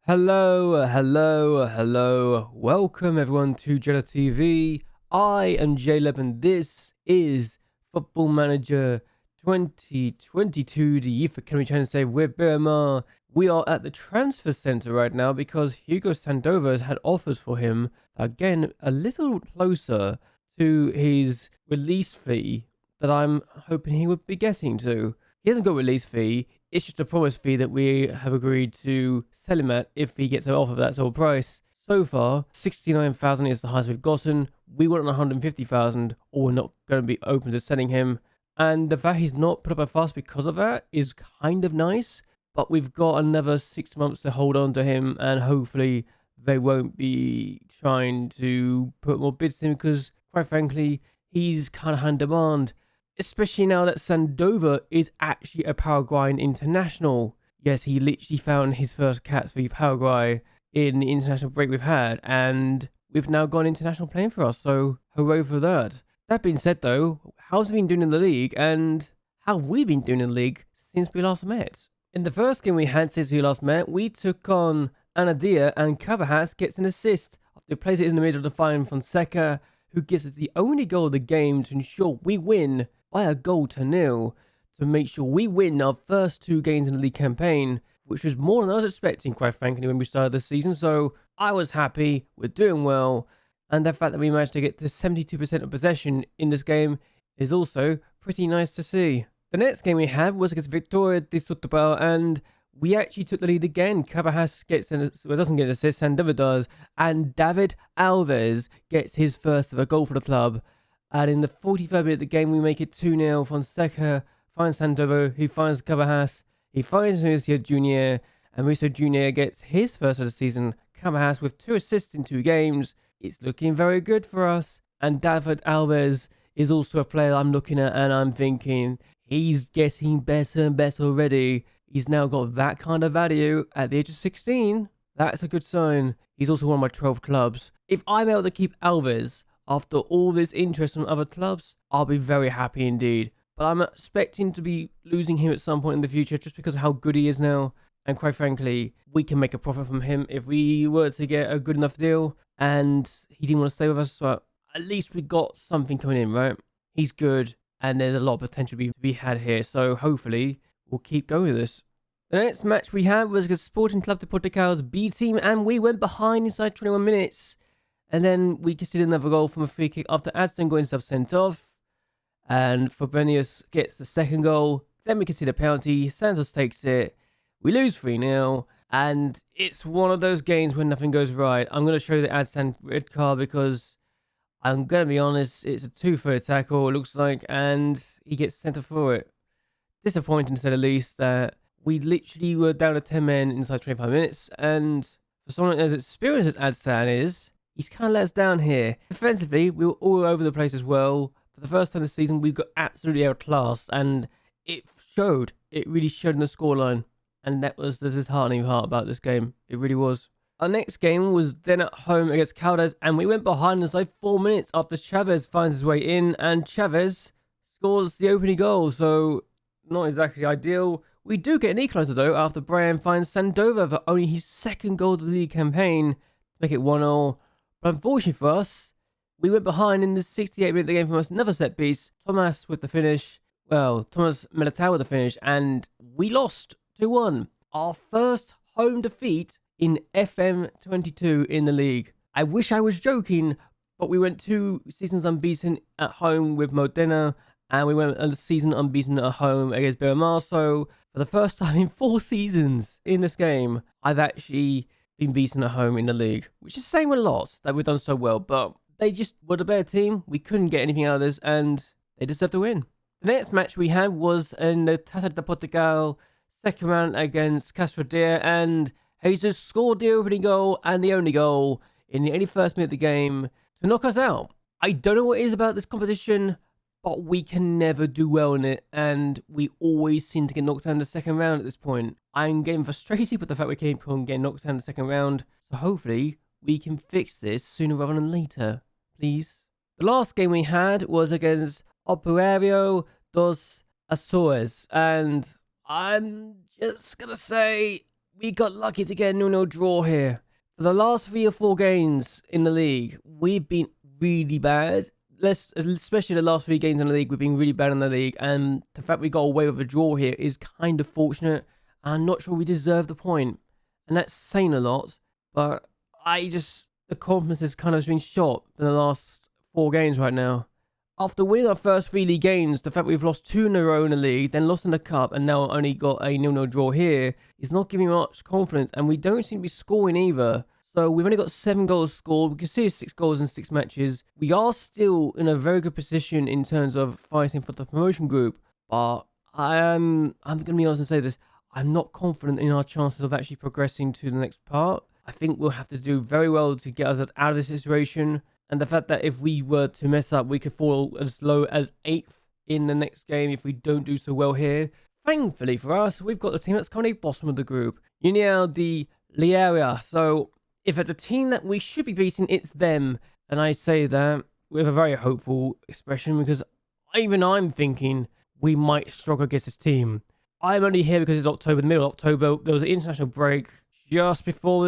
Hello. Welcome everyone to JLABTV. I am JLAB and this is Football Manager 2022, the Youth Academy Challenge save with Beira-Mar. We are at the transfer center right now because Hugo Sandoval has had offers for him. Again, a little closer to his release fee that I'm hoping he would be getting to. He hasn't got a release fee. It's just a promise fee that we have agreed to sell him at if he gets an offer of that sort of price. So far, 69,000 is the highest we've gotten. We want 150,000 or we're not going to be open to selling him. And the fact he's not put up a fuss because of that is kind of nice. But we've got another 6 months to hold on to him and hopefully they won't be trying to put more bids in because, quite frankly, he's kind of in demand. Especially now that Sandoval is actually a Paraguayan international. Yes, he literally found his first caps for Paraguay in the international break we've had, and we've now got an international playing for us, so hooray for that. That being said though, how's he been doing in the league, and how have we been doing in the league since we last met? In the first game we had since we last met, we took on Anadia, and Cabahas gets an assist after he plays it in the middle to find Fonseca, who gives us the only goal of the game to ensure we win by a 1-0 to make sure we win our first 2 games in the league campaign, which was more than I was expecting, quite frankly, when we started the season. So I was happy, we're doing well, and the fact that we managed to get to 72% of possession in this game is also pretty nice to see. The next game we had was against Victoria de Setúbal, and we actually took the lead again. Cabahas doesn't get an assist, Sandoval does, and David Alves gets his first ever goal for the club. And in the 43rd minute of the game, we make it 2-0. Fonseca finds Sandoval, who finds Cabahas. He finds Mauricio Jr., and Mauricio Jr. gets his first of the season. Cabahas with 2 assists in 2 games. It's looking very good for us. And David Alves is also a player I'm looking at, and I'm thinking he's getting better and better already. He's now got that kind of value at the age of 16. That's a good sign. He's also one of my 12 clubs. If I'm able to keep Alves after all this interest from other clubs, I'll be very happy indeed. But I'm expecting to be losing him at some point in the future just because of how good he is now. And quite frankly, we can make a profit from him if we were to get a good enough deal and he didn't want to stay with us. So at least we got something coming in, right? He's good and there's a lot of potential to be had here. So hopefully we'll keep going with this. The next match we had was against Sporting Club de Portugal's B team, and we went behind inside 21 minutes. And then we conceded another goal from a free kick after Adston got himself sent off. And Fabenius gets the second goal. Then we concede a penalty. Santos takes it. We lose 3-0. And it's one of those games when nothing goes right. I'm going to show you the Adston red card because I'm going to be honest, it's a 2-4 tackle, it looks like. And he gets sent off for it. Disappointing to say the least that we literally were down to 10 men inside 25 minutes. And for someone as experienced as Adston is, he's kind of let us down here. Defensively, we were all over the place as well. For the first time this season, we got absolutely outclassed, and it showed. It really showed in the scoreline, and that was the disheartening part about this game. It really was. Our next game was then at home against Caldas, and we went behind inside 4 minutes after Chavez finds his way in, and Chavez scores the opening goal, so not exactly ideal. We do get an equaliser though after Brian finds Sandoval for only his 2nd goal of the league campaign to make it 1-0. But unfortunately for us, we went behind in the 68th minute of the game from another set piece. Thomas with the finish. Well, Thomas Militao with the finish. And we lost 2-1. Our first home defeat in FM22 in the league. I wish I was joking, but we went 2 seasons unbeaten at home with Modena. And we went a season unbeaten at home against Beira-Mar. So for the first time in 4 seasons in this game, I've actually been beaten at home in the league, which is saying a lot that we've done so well, but they just were the better team. We couldn't get anything out of this, and they deserve to win. The next match we had was in the Taça de Portugal second round against Castrodia, and Jesus scored the opening goal and the only goal in the 81st minute of the game to knock us out. I don't know what it is about this competition, but we can never do well in it, and we always seem to get knocked out in the second round at this point. I'm getting frustrated with the fact we keep on getting knocked out in the second round, so hopefully we can fix this sooner rather than later, please. The last game we had was against Operario dos Açores, and I'm just gonna say we got lucky to get a 0-0 draw here. For the last 3 or 4 games in the league, we've been really bad. Especially the last 3 games in the league, we've been really bad in the league. And the fact we got away with a draw here is kind of fortunate. I'm not sure we deserve the point. And that's saying a lot. But the confidence has kind of been shot in the last 4 games right now. After winning our first 3 league games, the fact we've lost 2 in a row in the league, then lost in the cup, and now only got a 0-0 draw here is not giving much confidence. And we don't seem to be scoring either. So we've only got 7 goals scored. We can see 6 goals in 6 matches. We are still in a very good position in terms of fighting for the promotion group. But I'm going to be honest and say this. I'm not confident in our chances of actually progressing to the next part. I think we'll have to do very well to get us out of this situation. And the fact that if we were to mess up, we could fall as low as 8th in the next game if we don't do so well here. Thankfully for us, we've got the team that's currently bottom of the group. União de Liera. So if it's a team that we should be beating, it's them. And I say that with a very hopeful expression because even I'm thinking we might struggle against this team. I'm only here because it's October, the middle of October. There was an international break just after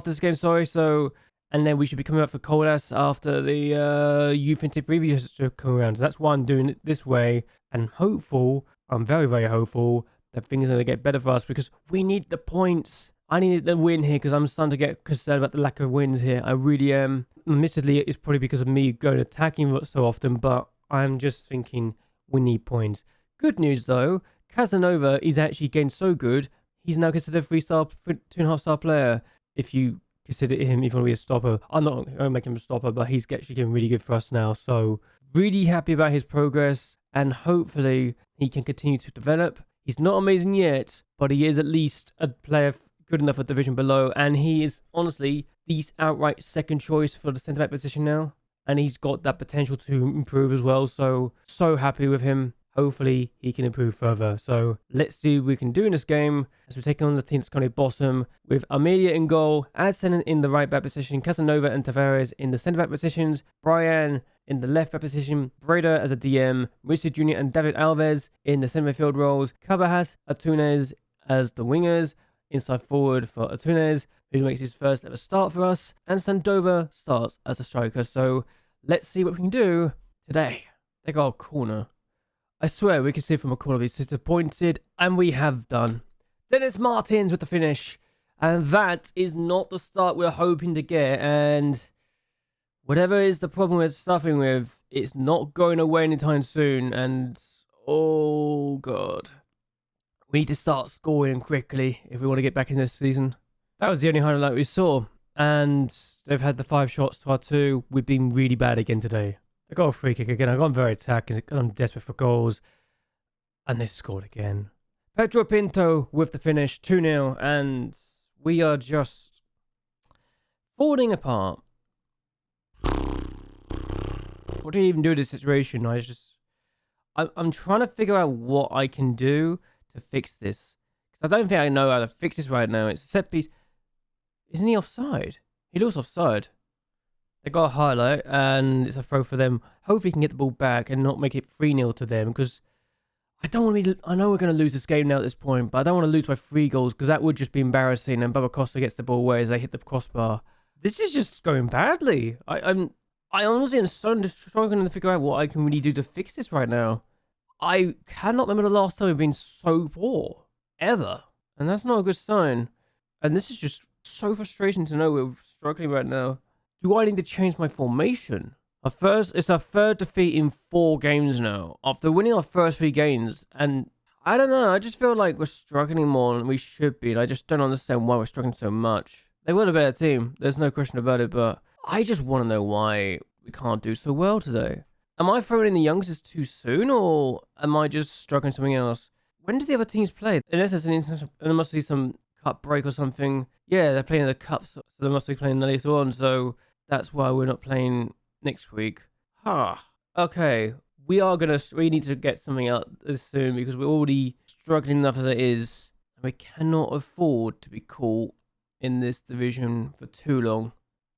this game, sorry. So, and then we should be coming up for Colas after the Youth Inter preview should come around. So that's why I'm doing it this way. And I'm very, very hopeful that things are going to get better for us because we need the points. I need the win here because I'm starting to get concerned about the lack of wins here. I really am. Admittedly, it's probably because of me going attacking so often, but I'm just thinking we need points. Good news though, Casanova is actually getting so good. He's now considered a 3-star, 2.5-star player. If you consider him even to be a stopper, I'm not going to make him a stopper, but he's actually getting really good for us now. So really happy about his progress, and hopefully he can continue to develop. He's not amazing yet, but he is at least a player good enough for division below, and he is honestly the outright second choice for the centre back position now, and he's got that potential to improve as well. So happy with him. Hopefully he can improve further. So let's see what we can do in this game as we're taking on the team that's currently bottom with Amelia in goal, Adsen in the right back position, Casanova and Tavares in the centre back positions, Brian in the left back position, Breda as a DM, Mauricio Jr. and David Alves in the centre midfield roles, Cabajas, Atunes as the wingers, inside forward for Atunes, who makes his first ever start for us, and Sandova starts as a striker. So let's see what we can do today. They got a corner. I swear we can see from a corner he's disappointed, and we have done. Dennis Martins with the finish, and that is not the start we're hoping to get, and whatever is the problem we're suffering with, it's not going away anytime soon, and oh god. We need to start scoring quickly if we want to get back in this season. That was the only highlight we saw, and they've had the 5 shots to our 2. We've been really bad again today. They got a free kick again. I've gone very attacking. I'm desperate for goals. And they scored again. Pedro Pinto with the finish, 2-0. And we are just falling apart. What do you even do in this situation? I'm trying to figure out what I can do to fix this. Because I don't think I know how to fix this right now. It's a set piece. Isn't he offside? He looks offside. They got a highlight, and it's a throw for them. Hopefully, he can get the ball back and not make it 3-0 to them. Because I don't want to be. I know we're going to lose this game now at this point, but I don't want to lose by 3 goals because that would just be embarrassing. And Baba Costa gets the ball away as they hit the crossbar. This is just going badly. I honestly am struggling to figure out what I can really do to fix this right now. I cannot remember the last time we've been so poor ever, and that's not a good sign. And this is just so frustrating to know we're struggling right now. Do I need to change my formation? It's our 3rd defeat in 4 games now. After winning our first 3 games. And I don't know. I just feel like we're struggling more than we should be. And I just don't understand why we're struggling so much. They were a better team. There's no question about it. But I just want to know why we can't do so well today. Am I throwing in the youngsters too soon? Or am I just struggling something else? When did the other teams play? Unless there's an international... There must be some cup break or something. Yeah, they're playing the cup. So they must be playing the later on. So... That's why we're not playing next week. Okay. We need to get something out this soon because we're already struggling enough as it is. And we cannot afford to be caught in this division for too long.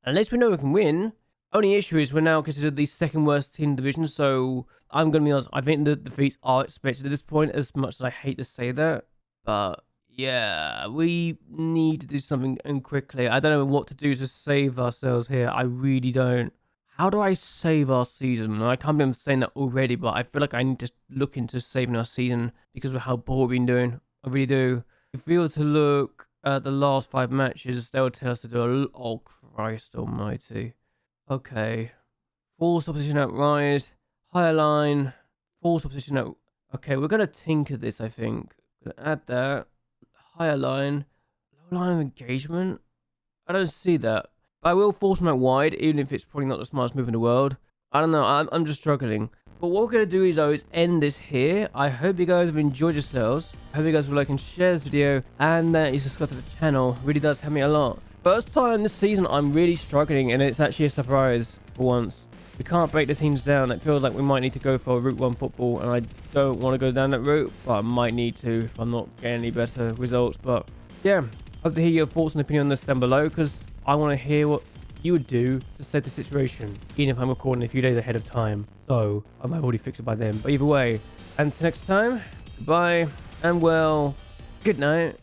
Unless we know we can win. Only issue is we're now considered the 2nd worst team in the division. So I'm going to be honest. I think the defeats are expected at this point, as much as I hate to say that. But Yeah, we need to do something and quickly. I don't know what to do to save ourselves here. I really don't. How do I save our season? I can't believe I'm saying that already, but I feel like I need to look into saving our season because of how poor we've been doing. I really do. If we were to look at the last 5 matches, they would tell us to do oh, Christ almighty. Okay. Force opposition outright. Higher line. Force opposition out. Okay, we're going to tinker this, I think. Going to add that. Higher line. Low line of engagement. I don't see that. But I will force them out wide, even if it's probably not the smartest move in the world. I don't know. I'm just struggling. But what we're going to do is, though, is end this here. I hope you guys have enjoyed yourselves. I hope you guys will like and share this video. And that you subscribe to the channel. It really does help me a lot. First time this season, I'm really struggling. And it's actually a surprise for once. We can't break the teams down. It feels like we might need to go for a Route 1 football. And I don't want to go down that route. But I might need to if I'm not getting any better results. But yeah, hope to hear your thoughts and opinion on this down below. Because I want to hear what you would do to save the situation, even if I'm recording a few days ahead of time. So I might already fix it by then. But either way, until next time, goodbye and well, good night.